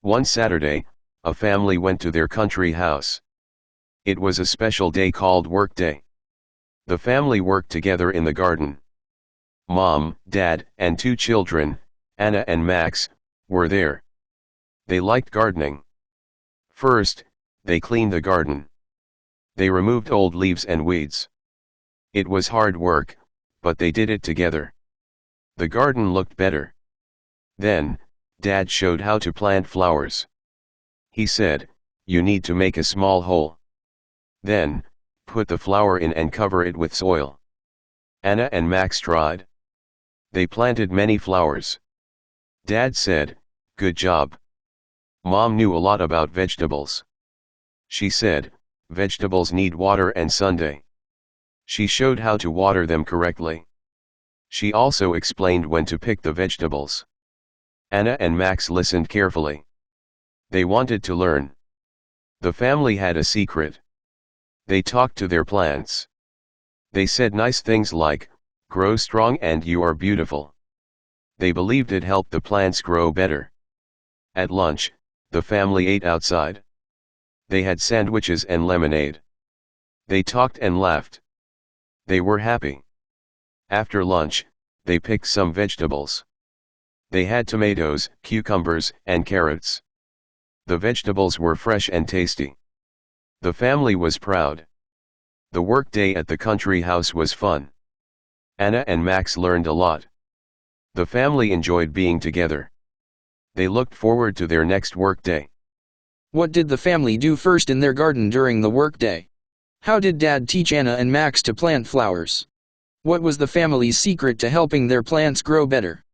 One Saturday, a family went to their country house. It was a special day called Work Day. The family worked together in the garden. Mom, Dad, and two children, Anna and Max, were there. They liked gardening. First, they cleaned the garden. They removed old leaves and weeds. It was hard work, but they did it together. The garden looked better. Then, Dad showed how to plant flowers. He said, "You need to make a small hole. Then, put the flower in and cover it with soil." Anna and Max tried. They planted many flowers. Dad said, "Good job." Mom knew a lot about vegetables. She said, "Vegetables need water and sunday." She showed how to water them correctly. She also explained when to pick the vegetables. Anna and Max listened carefully. They wanted to learn. The family had a secret. They talked to their plants. They said nice things like, "Grow strong and you are beautiful." They believed it helped the plants grow better. At lunch, the family ate outside. They had sandwiches and lemonade. They talked and laughed. They were happy. After lunch, they picked some vegetables. They had tomatoes, cucumbers, and carrots. The vegetables were fresh and tasty. The family was proud. The work day at the country house was fun. Anna and Max learned a lot. The family enjoyed being together. They looked forward to their next work day. What did the family do first in their garden during the workday? How did Dad teach Anna and Max to plant flowers? What was the family's secret to helping their plants grow better?